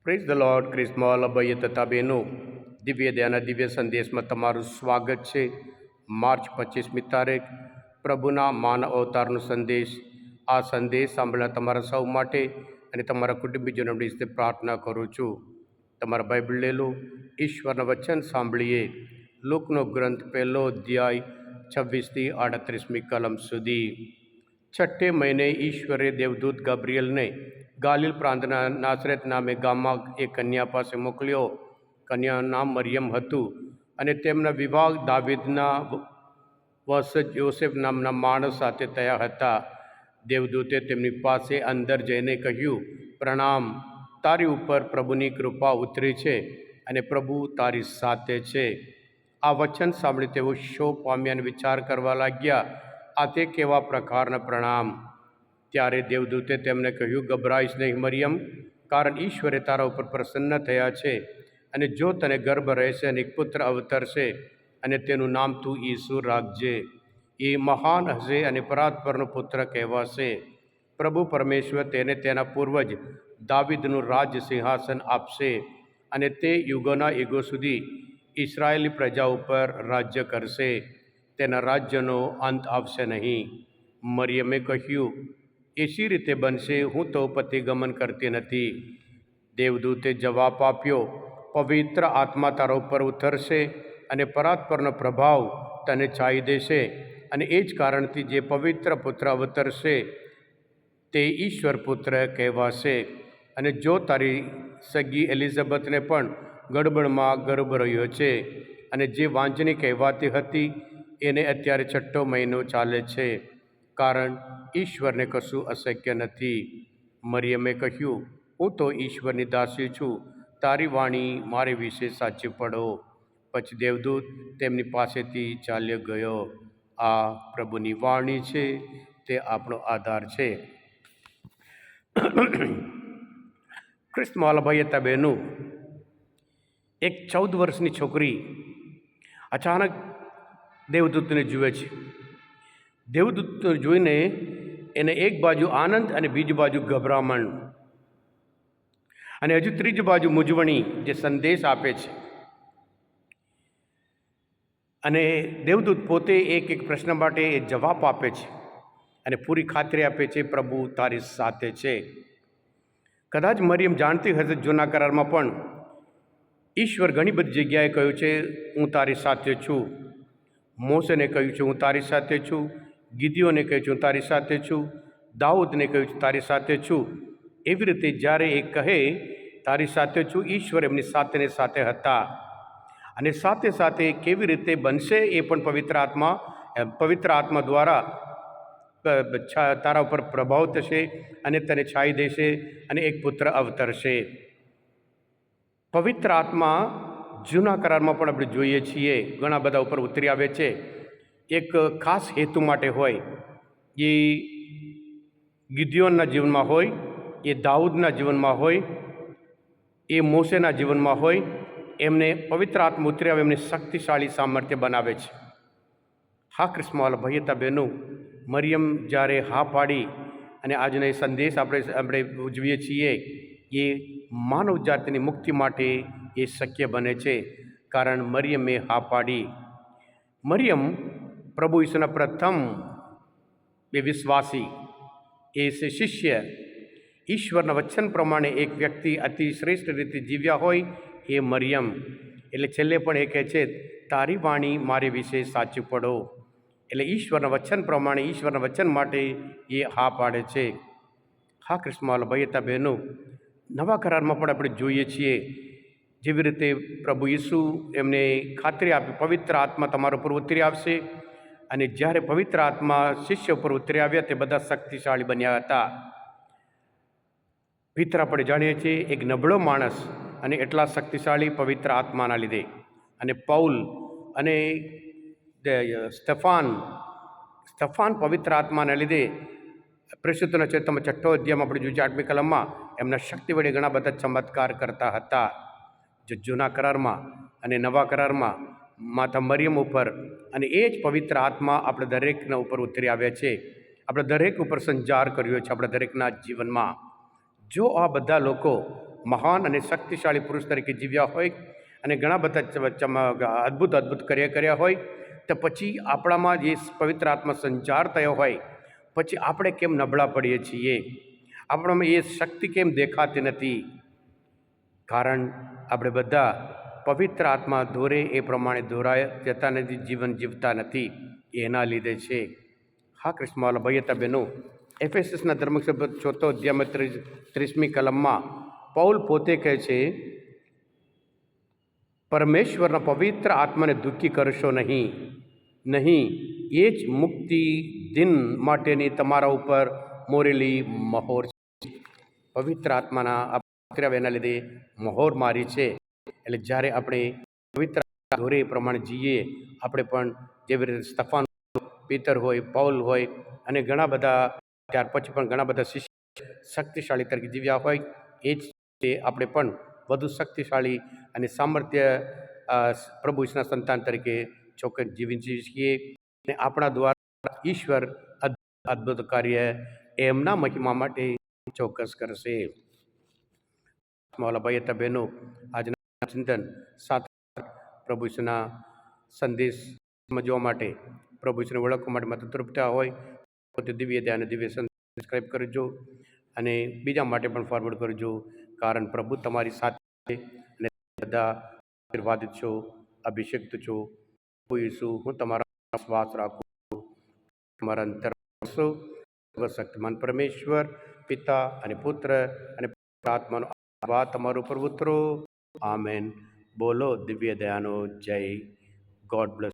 Praise the Lord. ક્રિસ્મોલ અભય તથા બહેનો, દિવ્ય દયાના દિવ્ય સંદેશમાં તમારું સ્વાગત છે. માર્ચ 25મી તારીખ, પ્રભુના માનવ અવતારનો સંદેશ. આ સંદેશ સાંભળનાર તમારા સૌ માટે અને તમારા કુટુંબીજનો વિશે પ્રાર્થના કરું છું. તમારા બાઇબલ લે લો, ઈશ્વરના વચન સાંભળીએ. લૂકનો ગ્રંથ 1લો અધ્યાય 26થી 38મી કલમ સુધી. 6 મહિને ઈશ્વરે દેવદૂત ગબ્રિયલને ગાલિલ પ્રાંતના નાસરેત નામે ગામમાં એક કન્યા પાસે મોકલ્યો. કન્યાનું નામ મરિયમ હતું અને તેમના વિવાહ દાવીદના વંશજ યોસેફ નામના માણસ સાથે થયા હતા. દેવદૂતે તેમની પાસે અંદર જઈને કહ્યું, પ્રણામ, તારી ઉપર પ્રભુની કૃપા ઉતરી છે અને પ્રભુ તારી સાથે છે. આ વચન સાંભળી તેઓ શોક પામ્યા અને વિચાર કરવા લાગ્યા, આ તે કેવા પ્રકારના પ્રણામ. ત્યારે દેવદૂતે તેમને કહ્યું, ગભરાઈશ નહીં મરિયમ, કારણ ઈશ્વરે તારા ઉપર પ્રસન્ન થયા છે અને જો તને ગર્ભ રહેશે અને એક પુત્ર અવતરશે અને તેનું નામ તું ઈસુ રાખજે. એ મહાન હશે અને પરાત્પરનો પુત્ર કહેવાશે. પ્રભુ પરમેશ્વર તેને તેના પૂર્વજ દાવીદનું રાજ સિંહાસન આપશે અને તે યુગોના યુગો સુધી ઇસરાયેલી પ્રજા ઉપર રાજ્ય કરશે. તેના રાજ્યનો અંત આવશે નહીં. મરિયમે કહ્યું, એ શી રીતે બનશે? હું તો પતિગમન કરતી નથી. દેવદૂતે જવાબ આપ્યો, પવિત્ર આત્મા તારા ઉપર ઉતરશે અને પરાત્પરનો પ્રભાવ તને છાઈ દેશે અને એ જ કારણથી જે પવિત્ર પુત્ર અવતરશે તે ઈશ્વર પુત્ર કહેવાશે. અને જો તારી સગી એલિઝાબેથને પણ ગડબડમાં ગર્ભ રહ્યો છે અને જે વાંજણી કહેવાતી હતી એને અત્યારે 6 મહિનો ચાલે છે, કારણ ઈશ્વરને કશું અશક્ય નથી. મરિયમે કહ્યું, હું તો ઈશ્વરની દાસી છું, તારી વાણી મારી વિશે સાચી પડો. પછી દેવદૂત તેમની પાસેથી ચાલ્યો ગયો. આ પ્રભુની વાણી છે, તે આપણો આધાર છે. ખ્રિસ્તમાં ભાઈ હતા બહેનો, એક 14 વર્ષની છોકરી અચાનક દેવદૂતને જુએ છે. દેવદૂતને જોઈને એને એક બાજુ આનંદ અને બીજી બાજુ ગભરામણ અને હજુ ત્રીજી બાજુ મૂંઝવણી જે સંદેશ આપે છે. અને દેવદૂત પોતે એક પ્રશ્ન માટે એ જવાબ આપે છે અને પૂરી ખાતરી આપે છે, પ્રભુ તારી સાથે છે. કદાચ મરિયમ જાણતી હશે, જૂના કરારમાં પણ ઈશ્વર ઘણી બધી જગ્યાએ કહ્યું છે, હું તારી સાથે છું. મોસેને કહ્યું છે, હું તારી સાથે છું. ગિદિયોને કહ્યું છે, હું તારી સાથે છું. દાઉદને કહ્યું છે, તારી સાથે છું. એવી રીતે જ્યારે એ કહે તારી સાથે છું, ઈશ્વર એમની સાથેને સાથે હતા. અને સાથે સાથે કેવી રીતે બનશે એ પણ પવિત્ર આત્મા દ્વારા તારા ઉપર પ્રભાવ થશે અને તને છાઈ દેશે અને એક પુત્ર અવતરશે. પવિત્ર આત્મા જૂના કરારમાં પણ આપણે જોઈએ છીએ, ઘણા બધા ઉપર ઉતરી આવે છે. એક ખાસ હેતુ માટે હોય. એ ગિદિયોનના જીવનમાં હોય, એ દાઉદના જીવનમાં હોય, એ મોસેના જીવનમાં હોય. એમને પવિત્ર આત્મા ઉતરી આવે, એમને શક્તિશાળી સામર્થ્ય બનાવે છે. હા ક્રિસ્મોલ ભાઈ હતા બહેનો, મરિયમ જ્યારે હા પાડી અને આજનો એ સંદેશ આપણે ઉજવીએ છીએ, એ માનવ જાતિની મુક્તિ માટે એ શક્ય બને છે, કારણ મરિયમે હા પાડી. મરિયમ પ્રભુ ઈસુના પ્રથમ એ વિશ્વાસી, એ છે શિષ્ય. ઈશ્વરના વચન પ્રમાણે એક વ્યક્તિ અતિ શ્રેષ્ઠ રીતે જીવ્યા હોય એ મરિયમ. એટલે છેલ્લે પણ એ કહે છે, તારી વાણી મારી વિશે સાચું પડો. એટલે ઈશ્વરના વચન પ્રમાણે, ઈશ્વરના વચન માટે એ હા પાડે છે. હા ક્રિસ્મોલ ભાઈ હતા બહેનો, નવા કરારમાં પણ આપણે જોઈએ છીએ જેવી રીતે પ્રભુ ઈસુ એમને ખાતરી આપી, પવિત્ર આત્મા તમારા ઉપર ઉતરી આવશે. અને જ્યારે પવિત્ર આત્મા શિષ્ય ઉપર ઉતરી આવ્યા તે બધા શક્તિશાળી બન્યા હતા. ભીતર આપણે જાણીએ છીએ એક નબળો માણસ અને એટલા શક્તિશાળી પવિત્ર આત્માના લીધે. અને પૌલ અને સ્તફાન પવિત્ર આત્માના લીધે પ્રેષિતોના ચરિત્રમાં 6 અધ્યાયમાં આપણે જોઈએ 8મી કલમમાં એમના શક્તિ વડે ઘણા બધા ચમત્કાર કરતા હતા. જે જૂના કરારમાં અને નવા કરારમાં માતા મરિયમ ઉપર અને એ જ પવિત્ર આત્મા આપણે દરેકના ઉપર ઉતરી આવ્યા છે. આપણે દરેક ઉપર સંચાર કર્યો છે આપણા દરેકના જીવનમાં. જો આ બધા લોકો મહાન અને શક્તિશાળી પુરુષ તરીકે જીવ્યા હોય અને ઘણા બધા અદ્ભુત કાર્ય કર્યા હોય, તો પછી આપણામાં જે પવિત્ર આત્મા સંચાર થયો હોય, પછી આપણે કેમ નબળા પડીએ છીએ? આપણામાં એ શક્તિ કેમ દેખાતી નથી? કારણ આપણે બધા પવિત્ર આત્મા દોરે એ પ્રમાણે દોરાય જતા નથી, જીવન જીવતા નથી. એના લીધે છે. હા કૃષ્ણવાલા ભાઈ હતા બહેનો, એફએસએસના ધર્મસભ્ય 4 અધ્યાયમાં 30મી કલમમાં પૌલ પોતે કહે છે, પરમેશ્વરના પવિત્ર આત્માને દુઃખી કરશો નહીં. એ જ મુક્તિ દિન માટેની તમારા ઉપર મોરેલી મહોર છે. પવિત્ર આત્માના એના લીધે મહોર મારી છે. એટલે જ્યારે આપણે પવિત્ર દોરે પ્રમાણે જીએ, આપણે પણ જેવી રીતે સ્તફાન, પીતર હોય, પૌલ હોય અને ઘણા બધા, ત્યાર પછી પણ ઘણા બધા શિષ્ય શક્તિશાળી તરીકે જીવ્યા હોય, એ જ આપણે પણ વધુ શક્તિશાળી અને સામર્થ્ય પ્રભુ ઈશ્વરના સંતાન તરીકે ચોક્કસ જીવી છીએ. અને આપણા દ્વારા ઈશ્વર અદ્ભુત કાર્ય એમના મહિમા માટે ચોક્કસ કરશે. મારા ભાઈ હતા બહેનો, આજના ચિંતન સાથે પ્રભુ ઈશ્વરના સંદેશ સમજવા માટે, પ્રભુ ઈશ્વરને ઓળખવા માટે માત્ર તૃપ્તા હોય તો દિવ્ય ધ્યાન દિવ્ય સંદેશ સબસ્ક્રાઈબ કરજો અને બીજા માટે પણ ફોરવર્ડ કરજો. કારણ પ્રભુ તમારી સાથે અને બધા આશીર્વાદિત છો, અભિષેક્ત છો. પ્રભુ ઈસુ, હું તમારા શ્વાસ રાખું છું, તમારા અંતર સર્વશક્તિમાન પરમેશ્વર પિતા અને પુત્ર અને આત્માનો આશીર્વાદ તમારું ઉપર ઉતરો. આમેન. બોલો દિવ્ય દયાનો જય. God bless.